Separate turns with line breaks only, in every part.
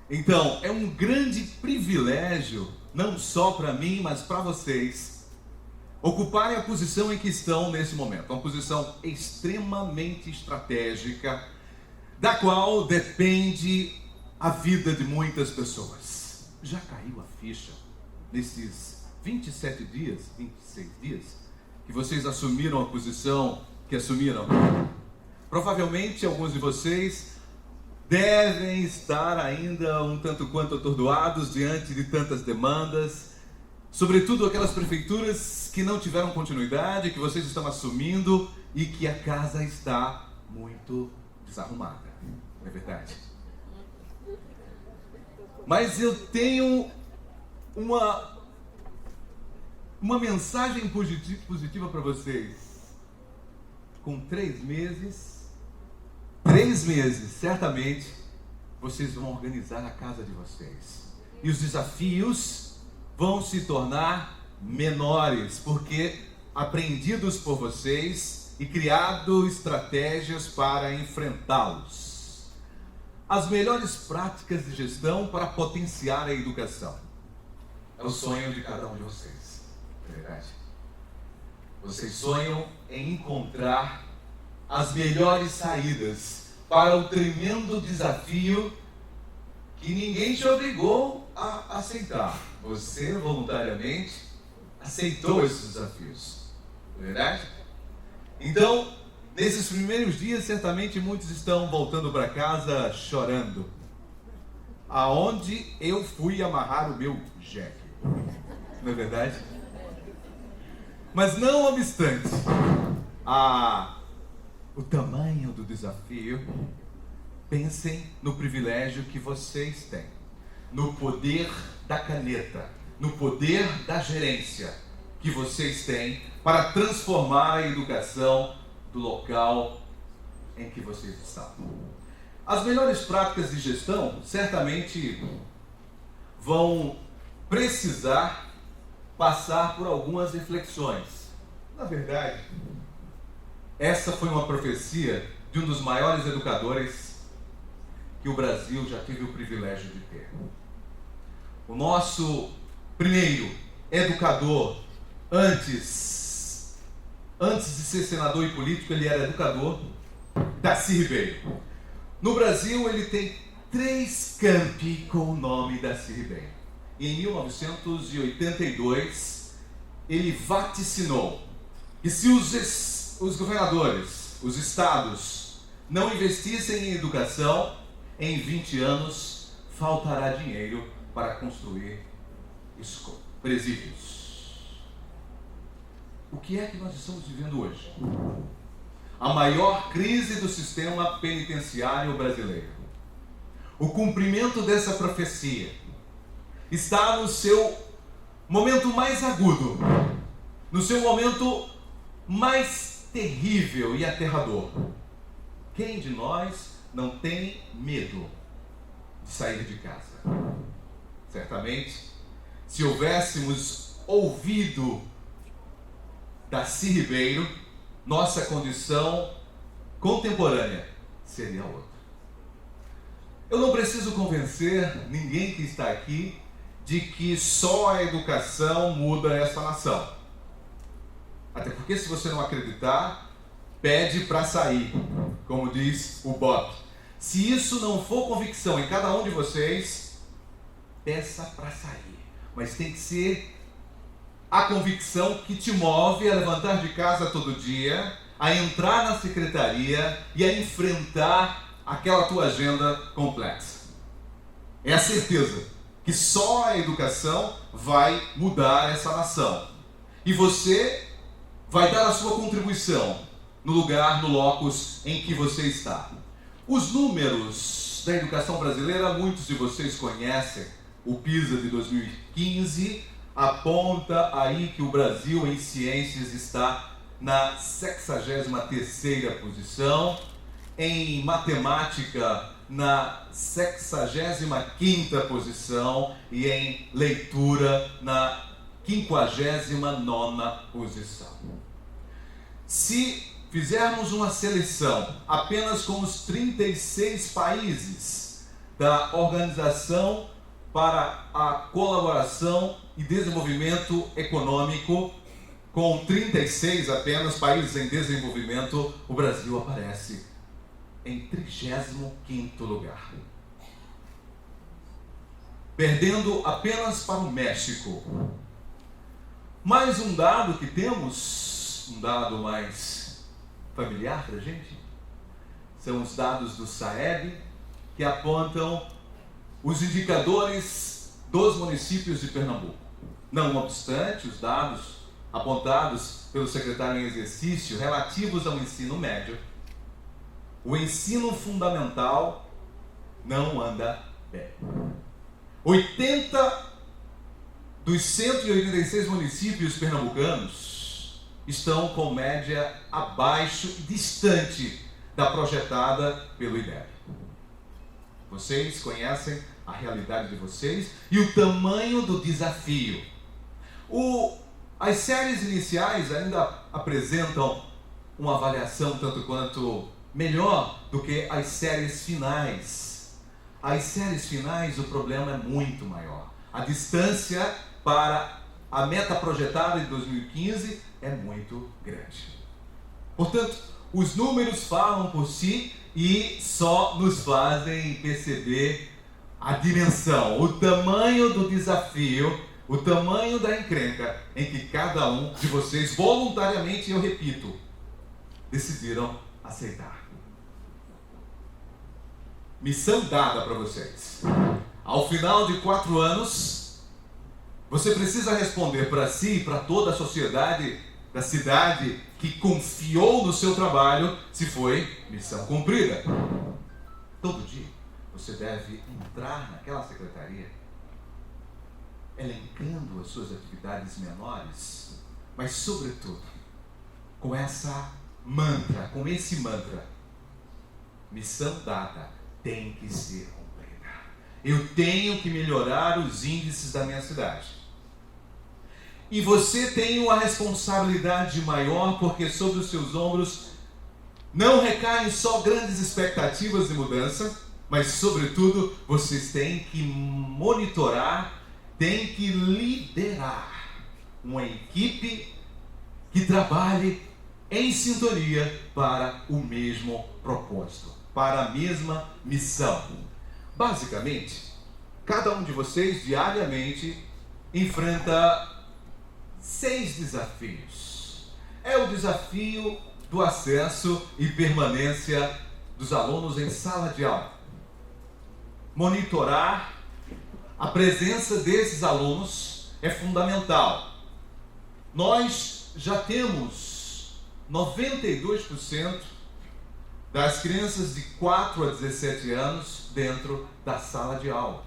Então, é um grande privilégio, não só para mim, mas para vocês, ocuparem a posição em que estão nesse momento. Uma posição extremamente estratégica, da qual depende a vida de muitas pessoas. Já caiu a ficha nesses 27 dias, 26 dias, que vocês assumiram a posição que assumiram? Provavelmente alguns de vocês devem estar ainda um tanto quanto atordoados diante de tantas demandas, sobretudo aquelas prefeituras que não tiveram continuidade, que vocês estão assumindo e que a casa está muito desarrumada, não é verdade? Mas eu tenho uma mensagem positiva para vocês. Com 3 meses, certamente, vocês vão organizar a casa de vocês. E os desafios vão se tornar menores, porque aprendidos por vocês e criado estratégias para enfrentá-los. As melhores práticas de gestão para potenciar a educação. É o sonho de cada um de vocês, não é verdade? Vocês sonham em encontrar as melhores saídas para o tremendo desafio que ninguém te obrigou a aceitar. Você voluntariamente aceitou esses desafios, não é verdade? Então, nesses primeiros dias, certamente muitos estão voltando para casa chorando. Aonde eu fui amarrar o meu Jack? Não é verdade? Mas não obstante o tamanho do desafio, pensem no privilégio que vocês têm, no poder da caneta, no poder da gerência que vocês têm para transformar a educação do local em que vocês estão. As melhores práticas de gestão certamente vão precisar passar por algumas reflexões. Na verdade, essa foi uma profecia de um dos maiores educadores que o Brasil já teve o privilégio de ter. O nosso primeiro educador, antes de ser senador e político, ele era educador, Darcy Ribeiro. No Brasil, ele tem 3 campi com o nome Darcy Ribeiro. E em 1982, ele vaticinou que se os governadores, os estados, não investissem em educação, em 20 anos faltará dinheiro para construir presídios. O que é que nós estamos vivendo hoje? A maior crise do sistema penitenciário brasileiro. O cumprimento dessa profecia está no seu momento mais agudo, no seu momento mais terrível e aterrador. Quem de nós não tem medo de sair de casa? Certamente, se houvéssemos ouvido Darcy Ribeiro, nossa condição contemporânea seria outra. Eu não preciso convencer ninguém que está aqui de que só a educação muda essa nação. Até porque, se você não acreditar, pede para sair, como diz o Bob. Se isso não for convicção em cada um de vocês, peça para sair. Mas tem que ser a convicção que te move a levantar de casa todo dia, a entrar na secretaria e a enfrentar aquela tua agenda complexa. É a certeza que só a educação vai mudar essa nação. E você vai dar a sua contribuição no lugar, no locus em que você está. Os números da educação brasileira, muitos de vocês conhecem. O PISA de 2015 aponta aí que o Brasil em ciências está na 63ª posição, em matemática na 65ª posição e em leitura na 59ª posição. Se fizermos uma seleção apenas com os 36 países da Organização para a Colaboração e Desenvolvimento Econômico, com 36 apenas países em desenvolvimento, o Brasil aparece em 35º lugar. Perdendo apenas para o México. Mais um dado que temos, um dado mais familiar para a gente, são os dados do SAEB, que apontam os indicadores dos municípios de Pernambuco. Não obstante, os dados apontados pelo secretário em exercício relativos ao ensino médio, o ensino fundamental não anda bem. 80 dos 186 municípios pernambucanos estão com média abaixo e distante da projetada pelo IDEB. Vocês conhecem a realidade de vocês e o tamanho do desafio. As séries iniciais ainda apresentam uma avaliação tanto quanto melhor do que as séries finais. As séries finais, o problema é muito maior. A distância para a meta projetada de 2015 é muito grande. Portanto, os números falam por si e só nos fazem perceber a dimensão, o tamanho do desafio, o tamanho da encrenca em que cada um de vocês voluntariamente, eu repito, decidiram aceitar. Missão dada para vocês. Ao final de 4 anos, você precisa responder para si e para toda a sociedade da cidade que confiou no seu trabalho se foi missão cumprida. Todo dia você deve entrar naquela secretaria elencando as suas atividades menores, mas sobretudo com esse mantra, missão dada tem que ser cumprida. Eu tenho que melhorar os índices da minha cidade. E você tem uma responsabilidade maior, porque sobre os seus ombros não recaem só grandes expectativas de mudança, mas sobretudo vocês têm que monitorar, têm que liderar uma equipe que trabalhe em sintonia para o mesmo propósito, para a mesma missão. Basicamente, cada um de vocês diariamente enfrenta 6 desafios. É o desafio do acesso e permanência dos alunos em sala de aula. Monitorar a presença desses alunos é fundamental. Nós já temos 92% das crianças de 4 a 17 anos dentro da sala de aula,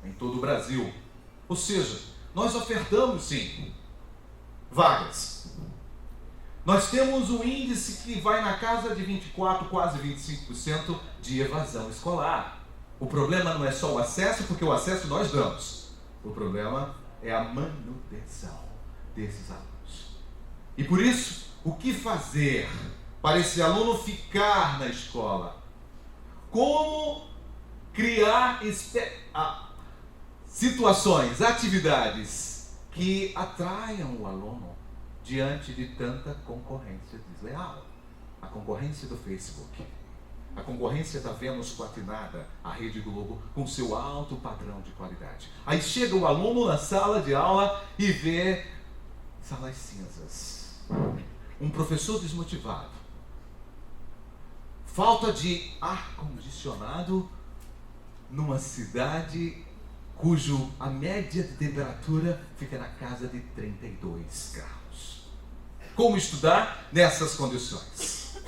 em todo o Brasil. Ou seja, nós ofertamos sim vagas. Nós temos um índice que vai na casa de 24, quase 25% de evasão escolar. O problema não é só o acesso, porque o acesso nós damos. O problema é a manutenção desses alunos. E por isso, o que fazer para esse aluno ficar na escola? Como criar situações, atividades que atraiam o aluno diante de tanta concorrência desleal? A concorrência do Facebook, a concorrência da Vênus Platinada, a Rede Globo, com seu alto padrão de qualidade. Aí chega o aluno na sala de aula e vê salas cinzas, um professor desmotivado, falta de ar-condicionado numa cidade cujo a média de temperatura fica na casa de 32 graus. Como estudar nessas condições?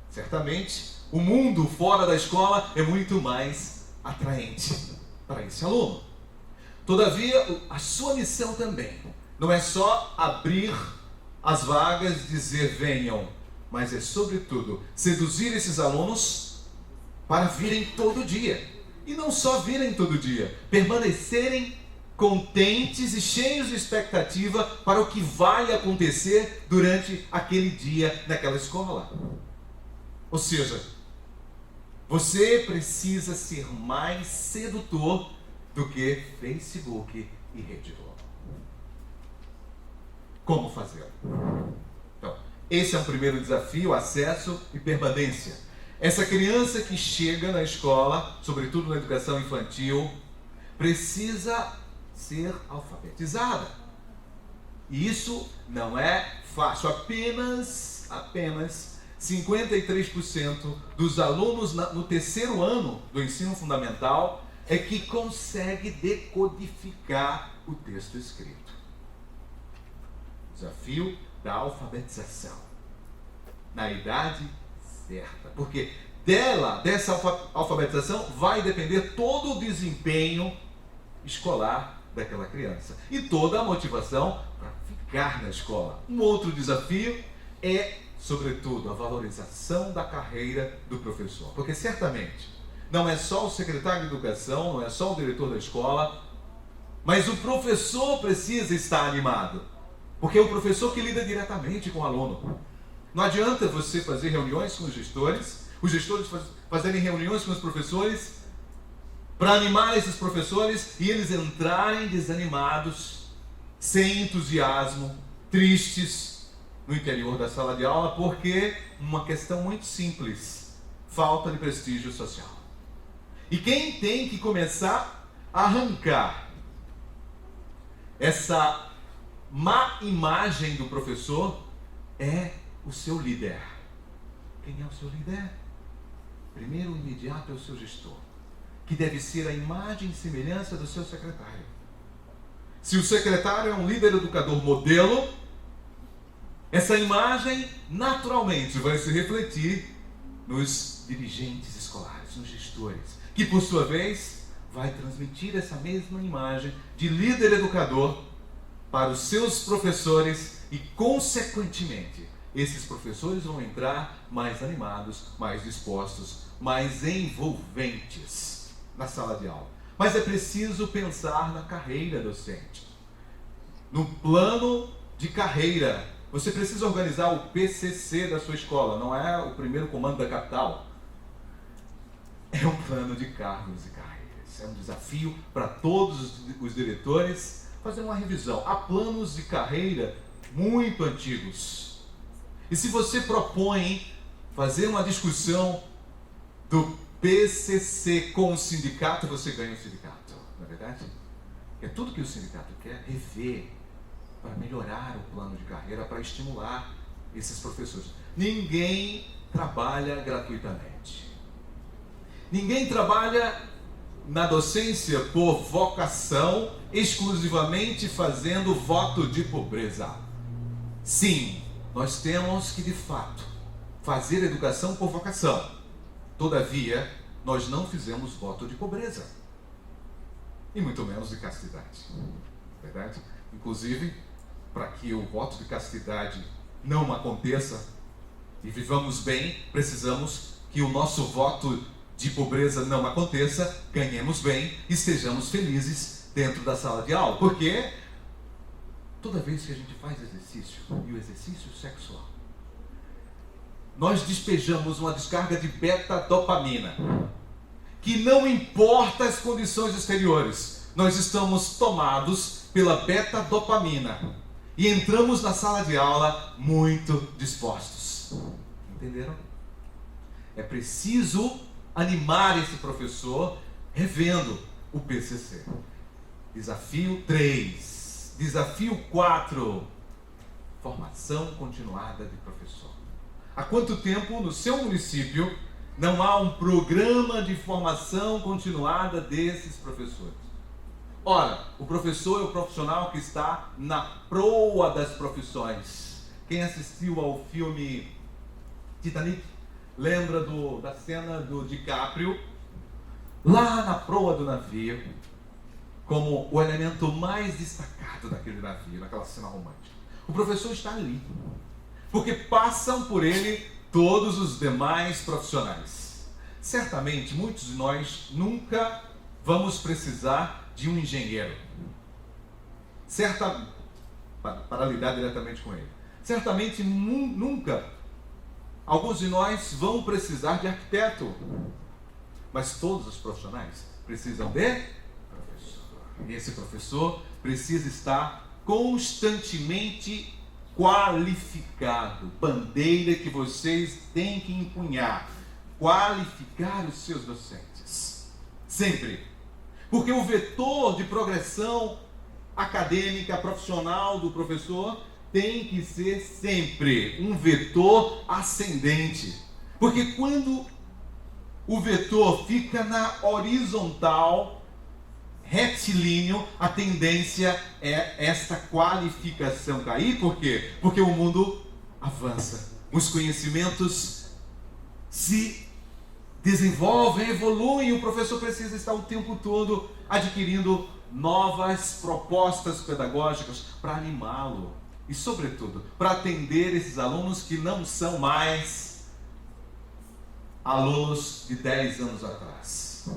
Certamente, o mundo fora da escola é muito mais atraente para esse aluno. Todavia, a sua missão também não é só abrir as vagas, dizer venham, mas é sobretudo seduzir esses alunos para virem todo dia. E não só virem todo dia, permanecerem contentes e cheios de expectativa para o que vai acontecer durante aquele dia naquela escola. Ou seja, Você precisa ser mais sedutor do que Facebook e Rede Globo. Como fazê-lo? Então, esse é o primeiro desafio: acesso e permanência. Essa criança que chega na escola, sobretudo na educação infantil, precisa ser alfabetizada. E isso não é fácil. Apenas 53% dos alunos no terceiro ano do ensino fundamental é que consegue decodificar o texto escrito. Desafio da alfabetização na idade certa, porque dessa alfabetização vai depender todo o desempenho escolar daquela criança e toda a motivação para ficar na escola. Um outro desafio é, sobretudo, a valorização da carreira do professor, porque certamente não é só o secretário de educação, não é só o diretor da escola, mas o professor precisa estar animado, porque é o professor que lida diretamente com o aluno. Não adianta você fazer reuniões com os gestores fazerem reuniões com os professores para animar esses professores e eles entrarem desanimados, sem entusiasmo, tristes no interior da sala de aula, porque uma questão muito simples: falta de prestígio social. E quem tem que começar a arrancar essa má imagem do professor é o seu líder. Quem é o seu líder? Primeiro, imediato, é o seu gestor, que deve ser a imagem e semelhança do seu secretário. Se o secretário é um líder educador modelo, essa imagem naturalmente vai se refletir nos dirigentes escolares, nos gestores, que por sua vez vai transmitir essa mesma imagem de líder educador para os seus professores e, consequentemente, esses professores vão entrar mais animados, mais dispostos, mais envolventes na sala de aula. Mas é preciso pensar na carreira docente, no plano de carreira. Você precisa organizar o PCC da sua escola, não é o primeiro comando da capital. É um plano de cargos e carreiras. É um desafio para todos os diretores fazer uma revisão. Há planos de carreira muito antigos. E se você propõe fazer uma discussão do PCC com o sindicato, você ganha o sindicato, não é verdade? É tudo que o sindicato quer: rever, para melhorar o plano de carreira, para estimular esses professores. Ninguém trabalha gratuitamente. Ninguém trabalha na docência por vocação, exclusivamente fazendo voto de pobreza. Sim, nós temos que, de fato, fazer educação por vocação. Todavia, nós não fizemos voto de pobreza, e muito menos de castidade. Verdade? Inclusive, para que o voto de castidade não aconteça e vivamos bem, precisamos que o nosso voto de pobreza não aconteça, ganhemos bem e estejamos felizes dentro da sala de aula. Porque toda vez que a gente faz exercício, e o exercício sexual, nós despejamos uma descarga de beta-dopamina, que não importa as condições exteriores, nós estamos tomados pela beta-dopamina e entramos na sala de aula muito dispostos. Entenderam? É preciso animar esse professor revendo o PCC. Desafio 3. Desafio 4. Formação continuada de professor. Há quanto tempo no seu município não há um programa de formação continuada desses professores? Ora, o professor é o profissional que está na proa das profissões. Quem assistiu ao filme Titanic lembra da cena do DiCaprio lá na proa do navio, como o elemento mais destacado daquele navio, naquela cena romântica. O professor está ali, porque passam por ele todos os demais profissionais. Certamente, muitos de nós nunca vamos precisar de um engenheiro, para lidar diretamente com ele. Certamente, nunca alguns de nós vão precisar de arquiteto, mas todos os profissionais precisam de professor. E esse professor precisa estar constantemente qualificado. Bandeira que vocês têm que empunhar. Qualificar os seus docentes. Sempre. Porque o vetor de progressão acadêmica, profissional do professor tem que ser sempre um vetor ascendente. Porque quando o vetor fica na horizontal, retilíneo, a tendência é esta qualificação cair. Por quê? Porque o mundo avança. Os conhecimentos se desenvolvem, evoluem. O professor precisa estar o tempo todo adquirindo novas propostas pedagógicas para animá-lo. E, sobretudo, para atender esses alunos que não são mais alunos de 10 anos atrás.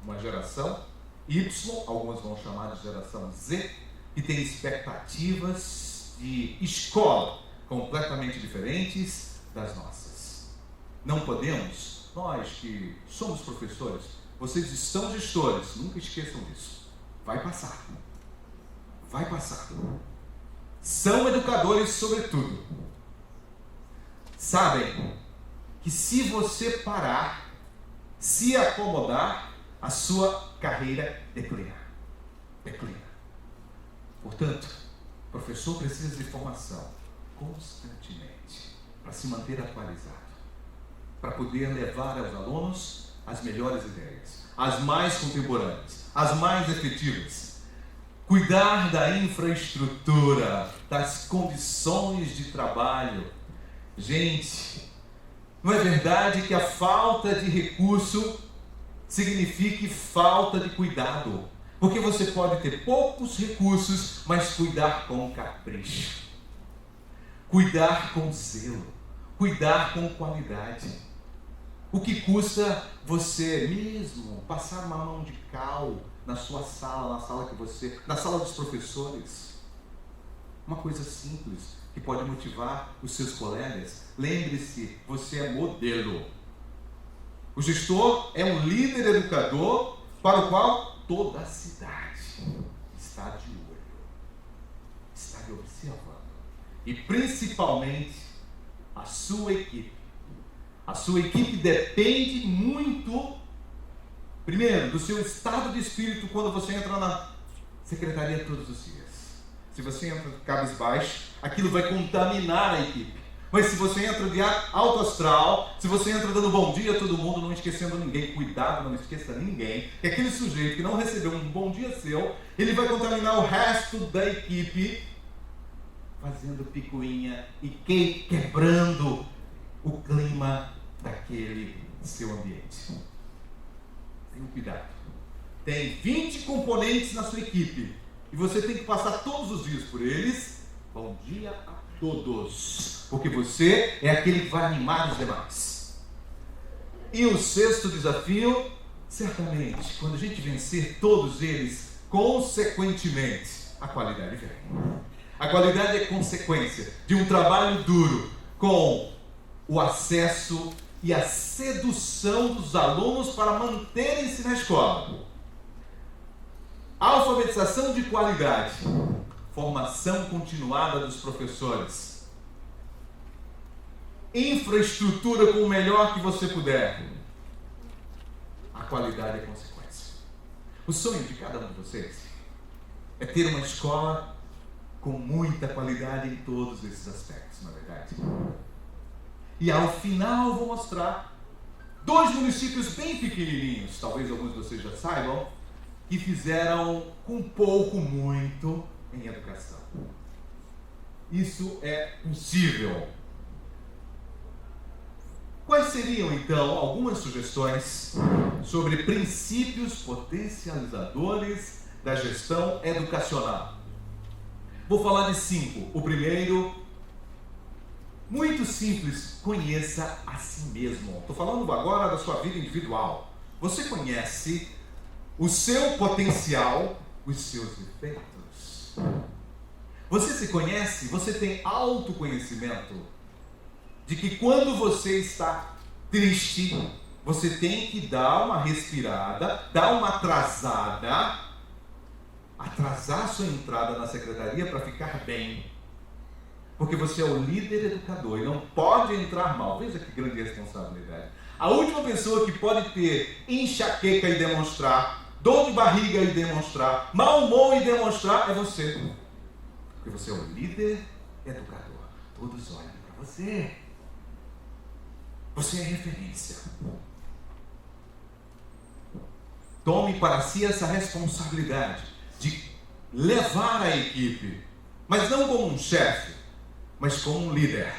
Uma geração Y, alguns vão chamar de geração Z, que tem expectativas de escola completamente diferentes das nossas. Não podemos, nós que somos professores, vocês estão gestores, nunca esqueçam disso. Vai passar. Vai passar. São educadores, sobretudo. Sabem que se você parar, se acomodar, a sua carreira declina. Declina. Portanto, o professor precisa de formação constantemente para se manter atualizado, para poder levar aos alunos as melhores ideias, as mais contemporâneas, as mais efetivas. Cuidar da infraestrutura, das condições de trabalho. Gente, não é verdade que a falta de recurso signifique falta de cuidado? Porque você pode ter poucos recursos, mas cuidar com capricho, cuidar com zelo, cuidar com qualidade. O que custa você mesmo passar uma mão de cal na sua sala, na sala dos professores? Uma coisa simples que pode motivar os seus colegas. Lembre-se, você é modelo. O gestor é um líder educador para o qual toda a cidade está de olho, está lhe observando. E principalmente a sua equipe. A sua equipe depende muito, primeiro, do seu estado de espírito quando você entra na secretaria todos os dias. Se você entra cabisbaixo, aquilo vai contaminar a equipe. Mas se você entra de alto astral, se você entra dando bom dia a todo mundo, não esquecendo ninguém, cuidado, não esqueça ninguém, que aquele sujeito que não recebeu um bom dia seu, ele vai contaminar o resto da equipe, fazendo picuinha e quebrando o clima daquele seu ambiente. Tenha cuidado. Tem 20 componentes na sua equipe e você tem que passar todos os dias por eles. Bom dia a todos, porque você é aquele que vai animar os demais. E o sexto desafio, certamente, quando a gente vencer todos eles, consequentemente, a qualidade vem. A qualidade é consequência de um trabalho duro com o acesso e a sedução dos alunos para manterem-se na escola. Alfabetização de qualidade, formação continuada dos professores, infraestrutura com o melhor que você puder. A qualidade é consequência. O sonho de cada um de vocês é ter uma escola com muita qualidade em todos esses aspectos, na verdade. E ao final vou mostrar 2 municípios bem pequenininhos, talvez alguns de vocês já saibam, que fizeram com pouco, muito em educação. Isso é possível. Quais seriam, então, algumas sugestões sobre princípios potencializadores da gestão educacional? Vou falar de 5. O primeiro, muito simples, conheça a si mesmo. Estou falando agora da sua vida individual. Você conhece o seu potencial, os seus defeitos. Você se conhece, você tem autoconhecimento de que quando você está triste, você tem que dar uma respirada, dar uma atrasada, atrasar sua entrada na secretaria para ficar bem. Porque você é o líder educador e não pode entrar mal. Veja que grande responsabilidade. A última pessoa que pode ter enxaqueca e demonstrar, dor de barriga e demonstrar, mau humor e demonstrar, é você. Porque você é o líder educador. Todos olham para você. Você é referência. Tome para si essa responsabilidade de levar a equipe, mas não como um chefe, mas como um líder.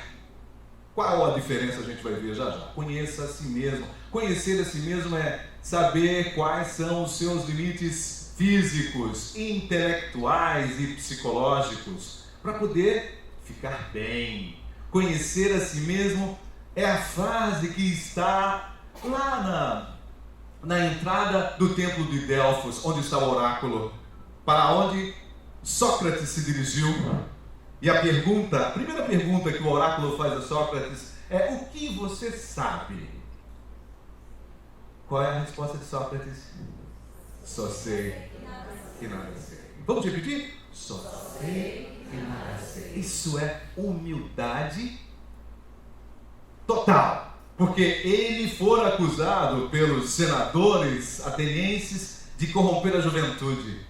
Qual a diferença a gente vai ver já já? Conheça a si mesmo. Conhecer a si mesmo é saber quais são os seus limites físicos, intelectuais e psicológicos para poder ficar bem. Conhecer a si mesmo é a frase que está lá na entrada do templo de Delfos, onde está o oráculo, para onde Sócrates se dirigiu. E a primeira pergunta que o oráculo faz a Sócrates é: o que você sabe? Qual é a resposta de Sócrates? Só sei que nada sei. Vamos repetir? Só sei que nada sei. Isso é humildade total. Porque ele foi acusado pelos senadores atenienses de corromper a juventude.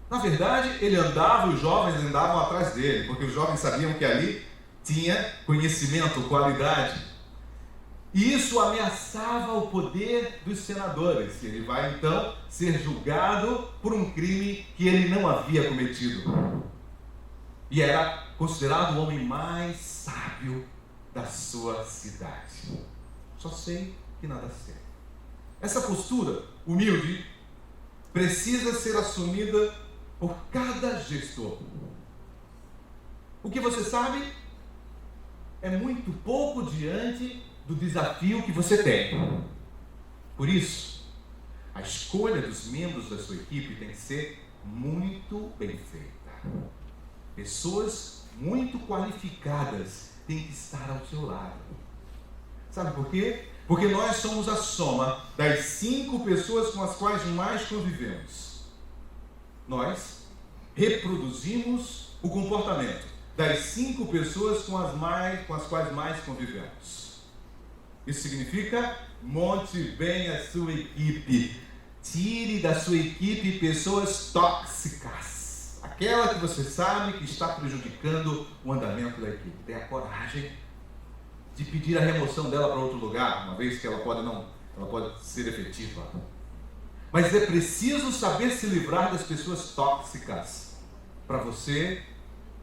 Na verdade, ele andava, os jovens andavam atrás dele, porque os jovens sabiam que ali tinha conhecimento, qualidade. E isso ameaçava o poder dos senadores. Ele vai então ser julgado por um crime que ele não havia cometido. E era considerado o homem mais sábio da sua cidade. Só sei que nada sei. Essa postura humilde precisa ser assumida por cada gestor. O que você sabe é muito pouco diante do desafio que você tem. Por isso, a escolha dos membros da sua equipe tem que ser muito bem feita. Pessoas muito qualificadas têm que estar ao seu lado. Sabe por quê? Porque nós somos a soma das 5 pessoas com as quais mais convivemos. Nós reproduzimos o comportamento das 5 pessoas com as quais mais convivemos. Isso significa: monte bem a sua equipe. Tire da sua equipe pessoas tóxicas. Aquela que você sabe que está prejudicando o andamento da equipe. Tenha coragem de pedir a remoção dela para outro lugar, uma vez que ela pode ser efetiva. Mas é preciso saber se livrar das pessoas tóxicas para você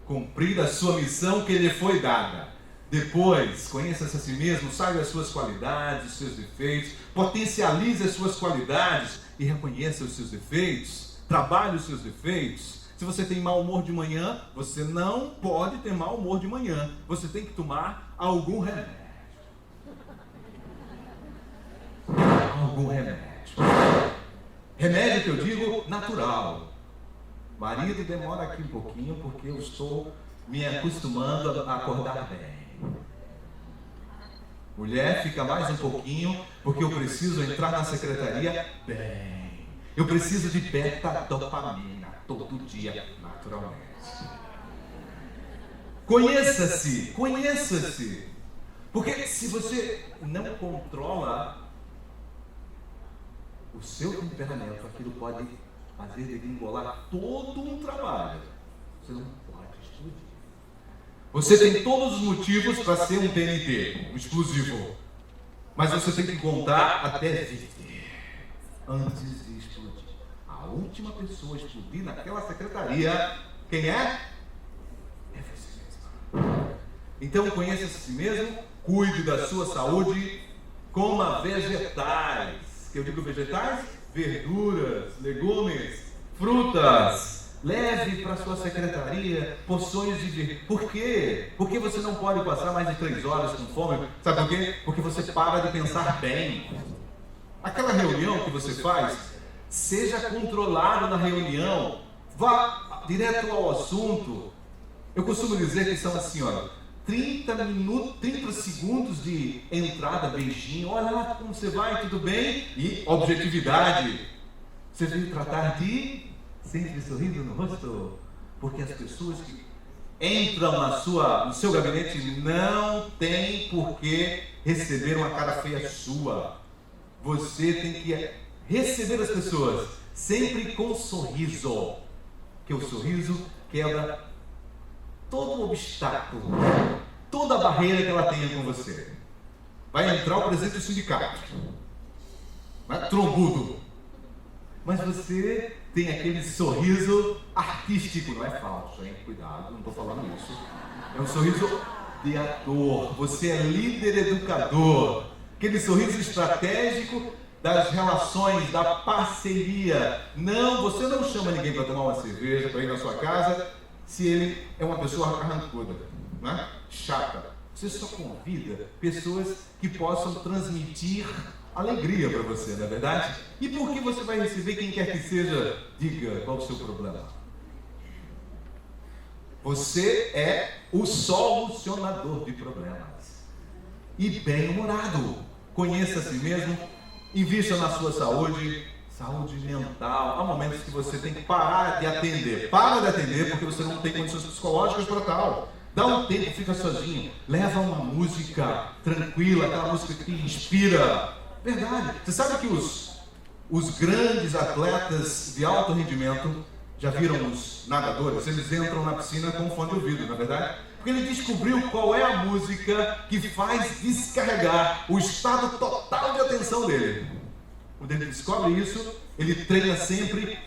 cumprir a sua missão que lhe foi dada. Depois, conheça-se a si mesmo, saiba as suas qualidades, os seus defeitos, potencialize as suas qualidades e reconheça os seus defeitos, trabalhe os seus defeitos. Se você tem mau humor de manhã, você não pode ter mau humor de manhã. Você tem que tomar algum remédio. Algum remédio. Remédio que eu digo natural. Marido, demora aqui um pouquinho porque eu estou me acostumando a acordar bem. Mulher, fica mais um pouquinho porque eu preciso entrar na secretaria bem. Eu preciso de beta-dopamina todo dia, naturalmente. Conheça-se. Porque se você não controla o seu temperamento, aquilo pode fazer degringolar todo um trabalho. Você não pode explodir. Você tem todos os motivos para ser um TNT, um explosivo. Mas você tem que contar até 20 antes de explodir. A última pessoa a explodir naquela secretaria, quem é? É você mesmo. Então conheça a si mesmo, cuide da sua saúde, coma vegetais. Que eu digo vegetais? Verduras, legumes, frutas. Leve para a sua secretaria porções de verdura. Por quê? Porque você não pode passar mais de 3 horas com fome. Sabe por quê? Porque você para de pensar bem. Aquela reunião que você faz, seja controlado na reunião. Vá direto ao assunto. Eu costumo dizer que são assim, olha, 30 minutos, 30 segundos de entrada, beijinho, olha lá como você vai, tudo bem? E objetividade. Você veio tratar de sempre sorriso no rosto, porque as pessoas que entram no seu gabinete não tem por que receber uma cara feia sua. Você tem que receber as pessoas sempre com sorriso, que o sorriso quebra todo obstáculo, toda barreira que ela tenha com você. Vai entrar o presidente do sindicato, vai trombudo, mas você tem aquele sorriso artístico, não é falso, hein? Cuidado, não estou falando isso. É um sorriso de ator. Você é líder educador. Aquele sorriso estratégico das relações, da parceria. Não, você não chama ninguém para tomar uma cerveja, para ir na sua casa, se ele é uma pessoa carrancuda, né? Chata. Você só convida pessoas que possam transmitir alegria para você, não é verdade? E por que você vai receber quem quer que seja? Diga qual é o seu problema. Você é o solucionador de problemas. E bem-humorado. Conheça a si mesmo, invista na sua saúde mental. Há momentos que você tem que parar de atender. Para de atender porque você não tem condições psicológicas para tal. Dá um tempo, fica sozinho. Leva uma música tranquila, aquela música que inspira. Verdade. Você sabe que os grandes atletas de alto rendimento, já viram os nadadores? Eles entram na piscina com fone de ouvido, não é verdade? Porque ele descobriu qual é a música que faz descarregar o estado total de atenção dele. Quando ele descobre isso, ele treina sempre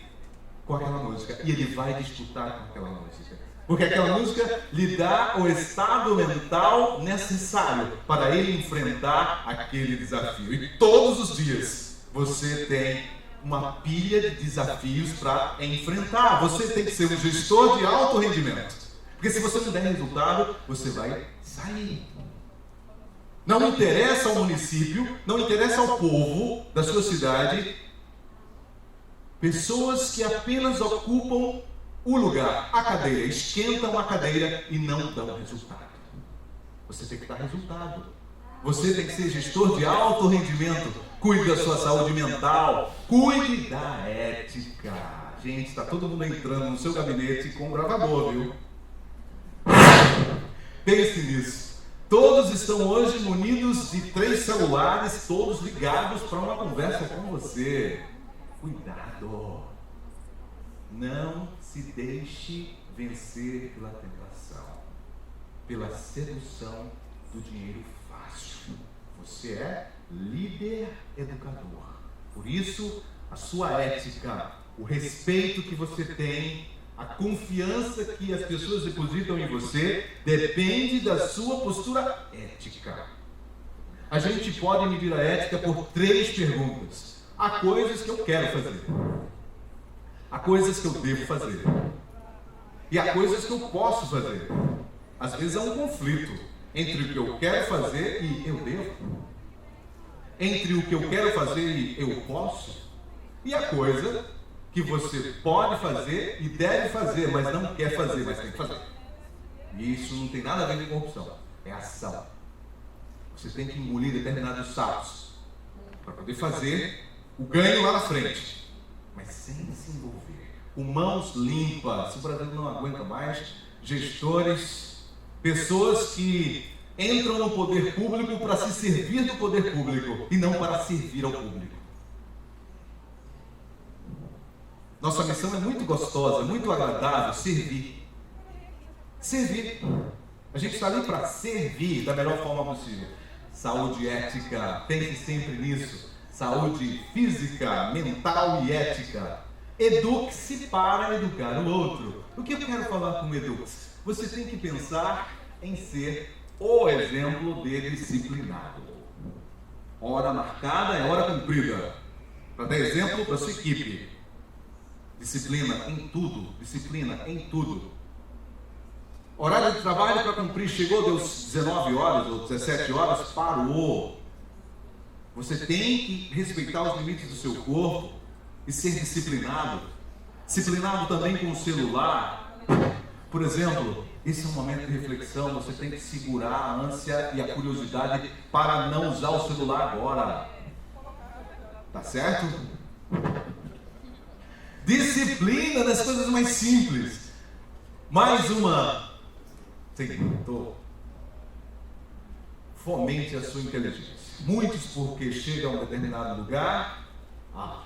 com aquela música. E ele vai disputar com aquela música. Porque aquela música lhe dá o estado mental necessário para ele enfrentar aquele desafio. E todos os dias você tem uma pilha de desafios para enfrentar. Você tem que ser um gestor de alto rendimento. Porque se você não der resultado, você vai sair. Não interessa ao município, não interessa ao povo da sua cidade, pessoas que apenas ocupam o lugar, a cadeira, esquentam a cadeira e não dão resultado. Você tem que dar resultado. Você tem que ser gestor de alto rendimento. Cuide da sua saúde mental. Cuide da ética. Gente, está todo mundo entrando no seu gabinete com um gravador, viu? Pense nisso. Todos estão hoje munidos de 3 celulares, todos ligados para uma conversa com você. Cuidado. Não se deixe vencer pela tentação, pela sedução do dinheiro fácil. Você é líder educador. Por isso, a sua ética, o respeito que você tem, a confiança que as pessoas depositam em você, depende da sua postura ética. A gente pode medir a ética por 3 perguntas. Há coisas que eu quero fazer. Há coisas que eu devo fazer. E há coisas que eu posso fazer. Às vezes há um conflito entre o que eu quero fazer e eu devo. Entre o que eu quero fazer e eu posso. E a coisa que você pode fazer e deve fazer, mas não quer fazer, mas tem que fazer. E isso não tem nada a ver com corrupção. É ação. Você tem que engolir determinados sapos para poder fazer o ganho lá na frente. Mas sem se envolver. Com mãos limpas. Se o Brasil não aguenta mais, gestores, pessoas que entram no poder público para se servir do poder público e não para servir ao público. Nossa missão é muito gostosa, muito agradável, servir. Servir. A gente está ali para servir da melhor forma possível. Saúde ética, pense sempre nisso. Saúde física, mental e ética. Eduque-se para educar o outro. O que eu quero falar com eduque-se? Você tem que pensar em ser o exemplo de disciplinado. Hora marcada é hora cumprida. Para dar exemplo para sua equipe. Disciplina em tudo. Disciplina em tudo. Horário de trabalho para cumprir. Chegou, deu 19 horas ou 17 horas, parou. Você tem que respeitar os limites do seu corpo e ser disciplinado. Disciplinado também com o celular. Por exemplo, esse é um momento de reflexão, você tem que segurar a ânsia e a curiosidade para não usar o celular agora. Tá certo? Disciplina das coisas mais simples. Mais uma. Fomente a sua inteligência. Muitos, porque chegam a um determinado lugar,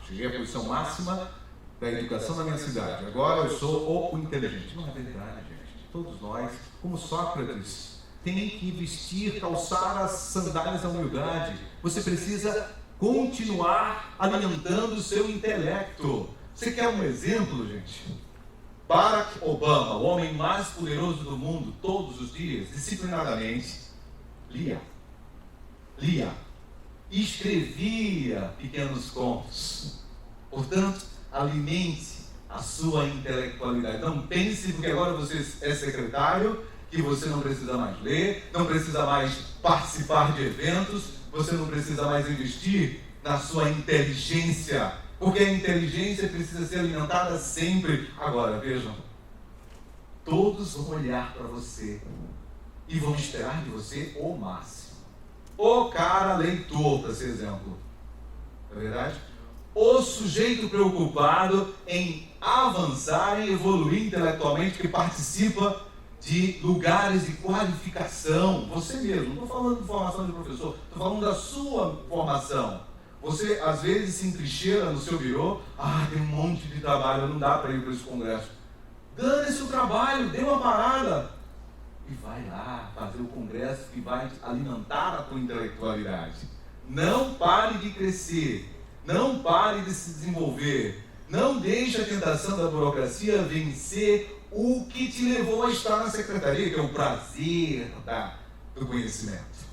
cheguei à posição máxima da educação da minha cidade, agora eu sou o inteligente. Não é verdade, gente. Todos nós, como Sócrates, tem que vestir, calçar as sandálias da humildade. Você precisa continuar alimentando o seu intelecto. Você quer um exemplo, gente? Barack Obama, o homem mais poderoso do mundo, todos os dias, disciplinadamente, lia, escrevia pequenos contos. Portanto, alimente a sua intelectualidade. Não pense, porque agora você é secretário, que você não precisa mais ler, não precisa mais participar de eventos, você não precisa mais investir na sua inteligência, porque a inteligência precisa ser alimentada sempre. Agora, vejam, todos vão olhar para você e vão esperar de você o máximo. O cara leitor, para ser exemplo. Não é verdade? O sujeito preocupado em avançar e evoluir intelectualmente, que participa de lugares de qualificação. Você mesmo, não estou falando de formação de professor, estou falando da sua formação. Você, às vezes, se entrincheira no seu birô, tem um monte de trabalho, não dá para ir para esse congresso. Dane-se o trabalho, dê uma parada. E vai lá fazer o congresso que vai alimentar a tua intelectualidade. Não pare de crescer, não pare de se desenvolver, não deixe a tentação da burocracia vencer o que te levou a estar na secretaria, que é o prazer do conhecimento.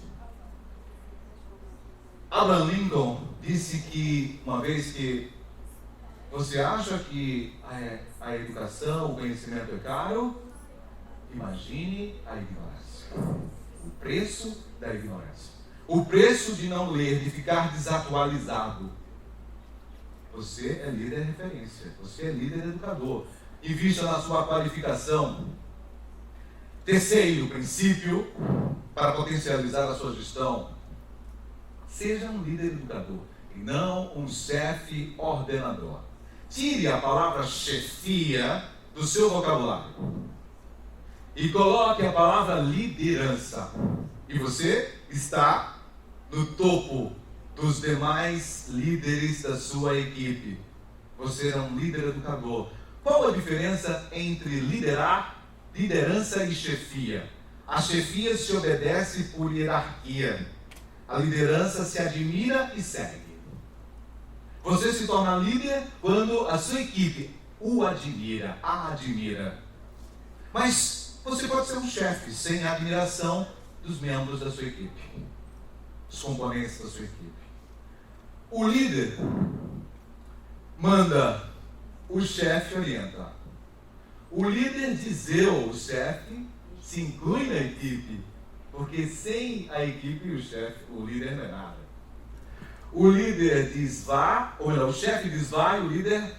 Abraham Lincoln disse que, uma vez que você acha que a educação, o conhecimento é caro, imagine a ignorância. O preço da ignorância. O preço de não ler, de ficar desatualizado. Você é líder de referência. Você é líder educador. Invista na sua qualificação. Terceiro princípio, para potencializar a sua gestão. Seja um líder educador e não um chefe ordenador. Tire a palavra chefia do seu vocabulário e coloque a palavra liderança. E você está no topo dos demais líderes da sua equipe. Você é um líder educador. Qual a diferença entre liderança e chefia? A chefia se obedece por hierarquia. A liderança se admira e segue. Você se torna líder quando a sua equipe o admira, a admira. Mas você pode ser um chefe sem a admiração dos membros da sua equipe, dos componentes da sua equipe. O líder manda, o chefe orienta. O líder dizer o chefe se inclui na equipe, porque sem a equipe o chefe, o líder não é nada. O líder diz vá, ou não, o chefe diz vai, o líder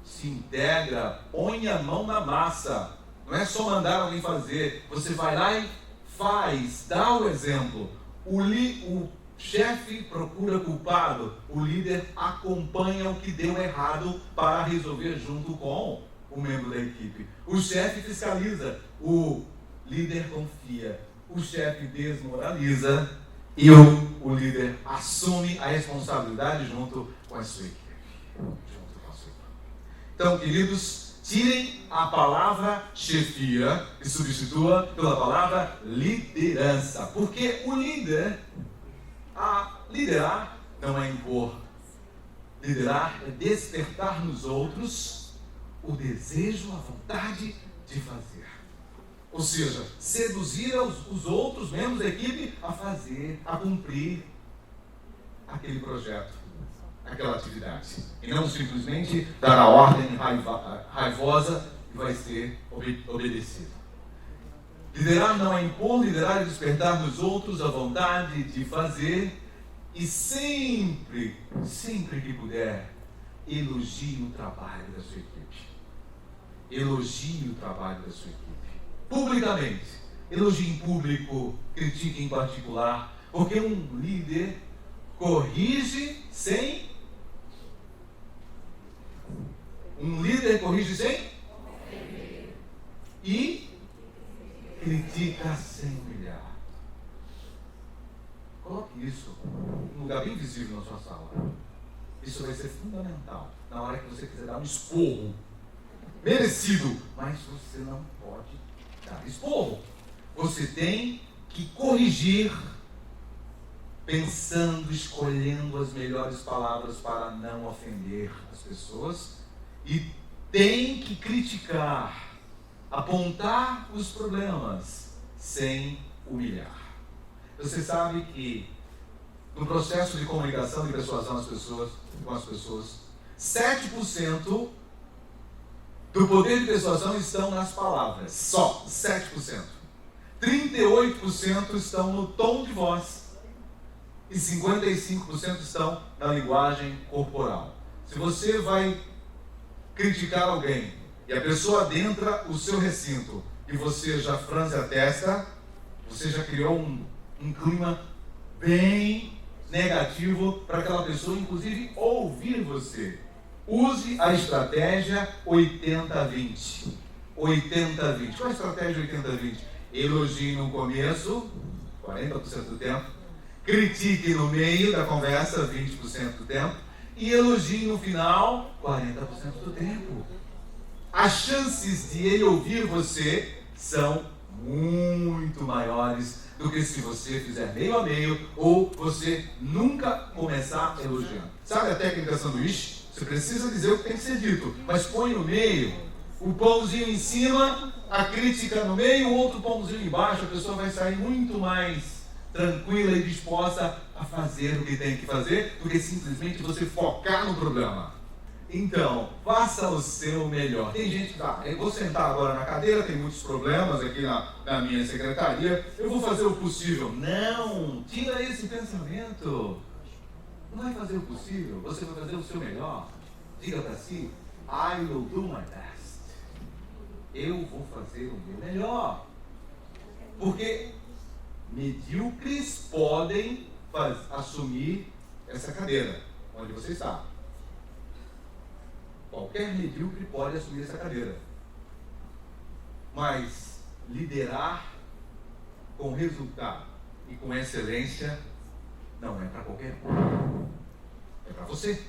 se integra, põe a mão na massa. Não é só mandar alguém fazer, você vai lá e faz, dá o exemplo. O chefe procura culpado, o líder acompanha o que deu errado para resolver junto com o membro da equipe. O chefe fiscaliza, o líder confia. O chefe desmoraliza e o líder assume a responsabilidade junto com a sua equipe. Então, queridos, tirem a palavra chefia e substitua pela palavra liderança. Porque o líder, liderar não é impor. Liderar é despertar nos outros o desejo, a vontade de fazer. Ou seja, seduzir os outros membros da equipe a fazer, a cumprir aquele projeto, aquela atividade. E não simplesmente dar a ordem raivosa e vai ser obedecido. Liderar não é impor, liderar é despertar nos outros a vontade de fazer e sempre que puder, elogie o trabalho da sua equipe. Elogie o trabalho da sua equipe. publicamente. Elogie em público, critique em particular, porque um líder corrige sem... E critica sem humilhar. Coloque isso num lugar bem visível na sua sala. Isso vai ser fundamental na hora que você quiser dar um esporro merecido, mas você não pode dar esporro. Você tem que corrigir pensando, escolhendo as melhores palavras para não ofender as pessoas, e tem que criticar, apontar os problemas sem humilhar. Você sabe que no processo de comunicação, de persuasão com as pessoas, 7% do poder de persuasão estão nas palavras, só 7%. 38% estão no tom de voz e 55% estão na linguagem corporal. Se você vai criticar alguém e a pessoa adentra o seu recinto e você já franze a testa, você já criou um clima bem negativo para aquela pessoa, inclusive, ouvir você. Use a estratégia 80-20. 80-20. Qual é a estratégia 80-20? Elogie no começo, 40% do tempo. Critique no meio da conversa, 20% do tempo. E elogie no final, 40% do tempo. As chances de ele ouvir você são muito maiores do que se você fizer meio a meio ou você nunca começar elogiando. Sabe a técnica sanduíche? Você precisa dizer o que tem que ser dito, mas põe no meio, o pãozinho em cima, a crítica no meio, o outro pãozinho embaixo. A pessoa vai sair muito mais tranquila e disposta a fazer o que tem que fazer do que simplesmente você focar no problema. Então, faça o seu melhor. Tem gente que eu vou sentar agora na cadeira, tem muitos problemas aqui na minha secretaria, eu vou fazer o possível. Não, tira esse pensamento. Não vai fazer o possível, você vai fazer o seu melhor. Diga para si, I will do my best. Eu vou fazer o meu melhor. Porque medíocres podem assumir essa cadeira onde você está. Qualquer medíocre pode assumir essa cadeira. Mas liderar com resultado e com excelência não é para qualquer um. É para você.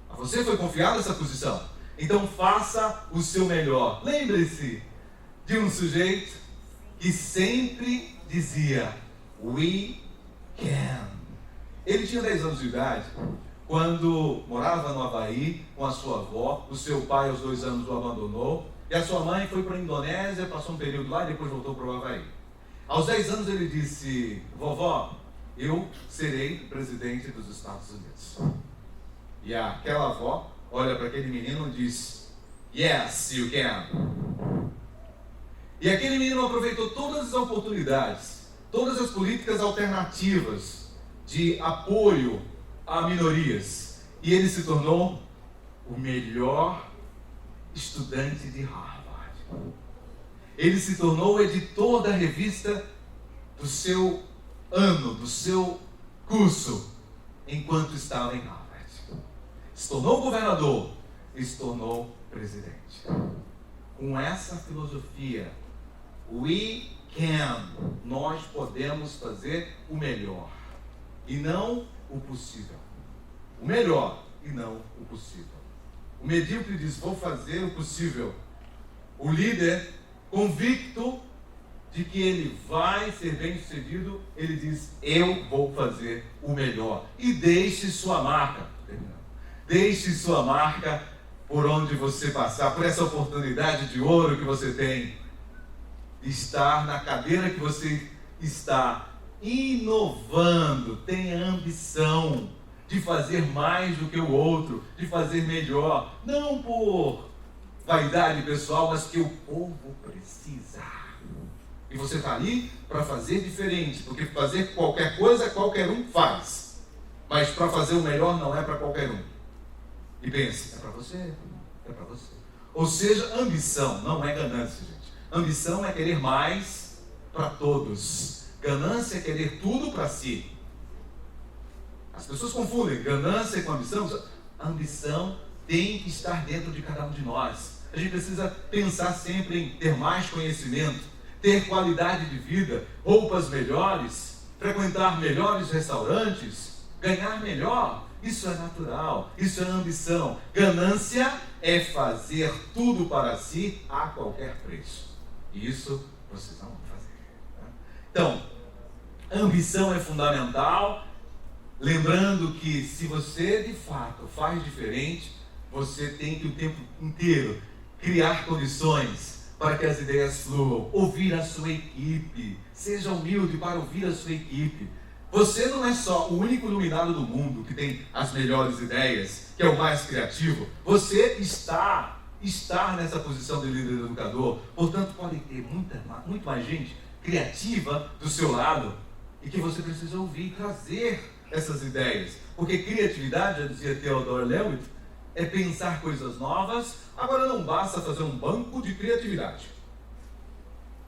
A você foi confiada essa posição. Então faça o seu melhor. Lembre-se de um sujeito que sempre dizia "We can". Ele tinha 10 anos de idade quando morava no Havaí com a sua avó. O seu pai aos 2 anos o abandonou e a sua mãe foi para a Indonésia, passou um período lá e depois voltou para o Havaí. Aos 10 anos ele disse: "Vovó, eu serei presidente dos Estados Unidos". E aquela avó olha para aquele menino e diz: "Yes, you can". E aquele menino aproveitou todas as oportunidades, todas as políticas alternativas de apoio a minorias. E ele se tornou o melhor estudante de Harvard. Ele se tornou o editor da revista do seu ano, do seu curso, enquanto estava em Harvard. Se tornou governador e se tornou presidente. Com essa filosofia, we can, nós podemos fazer o melhor e não o possível. O melhor e não o possível. O medíocre diz: "Vou fazer o possível". O líder, convicto de que ele vai ser bem sucedido, ele diz: "Eu vou fazer o melhor". E deixe sua marca. Deixe sua marca por onde você passar, por essa oportunidade de ouro que você tem. Estar na cadeira que você está, inovando, tenha ambição de fazer mais do que o outro, de fazer melhor, não por vaidade pessoal, mas que o povo precisa. E você está ali para fazer diferente, porque fazer qualquer coisa qualquer um faz, mas para fazer o melhor não é para qualquer um. E pense, é para você, é para você. Ou seja, ambição não é ganância, gente. Ambição é querer mais para todos. Ganância é querer tudo para si. As pessoas confundem ganância com ambição. A ambição tem que estar dentro de cada um de nós. A gente precisa pensar sempre em ter mais conhecimento, ter qualidade de vida, roupas melhores, frequentar melhores restaurantes, ganhar melhor. Isso é natural, isso é ambição. Ganância é fazer tudo para si a qualquer preço. E isso vocês não vão fazer. Tá? Então, ambição é fundamental. Lembrando que se você de fato faz diferente, você tem que o tempo inteiro criar condições para que as ideias fluam, ouvir a sua equipe, seja humilde para ouvir a sua equipe. Você não é só o único iluminado do mundo que tem as melhores ideias, que é o mais criativo. Você está nessa posição de líder educador, portanto pode ter muito mais gente criativa do seu lado e que você precisa ouvir e trazer essas ideias. Porque criatividade, já dizia Theodore Levitt, é pensar coisas novas. Agora não basta fazer um banco de criatividade.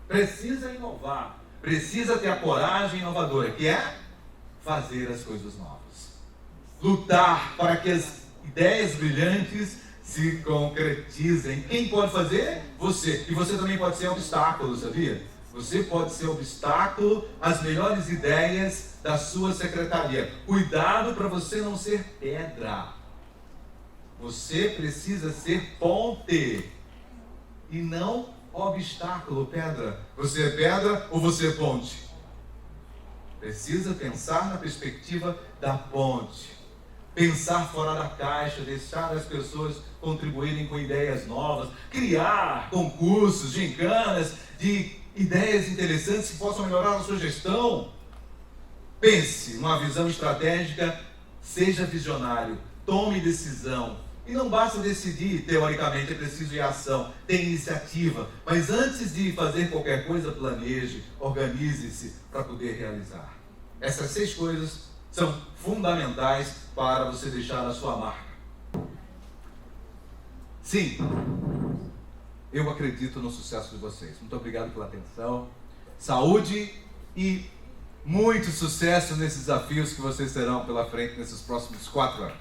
Precisa inovar, precisa ter a coragem inovadora, que é fazer as coisas novas. Lutar para que as ideias brilhantes se concretizem. Quem pode fazer? Você. E você também pode ser obstáculo, sabia? Você pode ser obstáculo às melhores ideias da sua secretaria. Cuidado para você não ser pedra. Você precisa ser ponte e não obstáculo, pedra. Você é pedra ou você é ponte? Precisa pensar na perspectiva da ponte. Pensar fora da caixa, deixar as pessoas contribuírem com ideias novas, criar concursos, gincanas de ideias interessantes que possam melhorar a sua gestão. Pense numa visão estratégica, seja visionário, tome decisão. E não basta decidir, teoricamente, é preciso ir à ação, tem iniciativa. Mas antes de fazer qualquer coisa, planeje, organize-se para poder realizar. Essas 6 coisas são fundamentais para você deixar a sua marca. Sim, eu acredito no sucesso de vocês. Muito obrigado pela atenção. Saúde e muito sucesso nesses desafios que vocês terão pela frente nesses próximos 4 anos.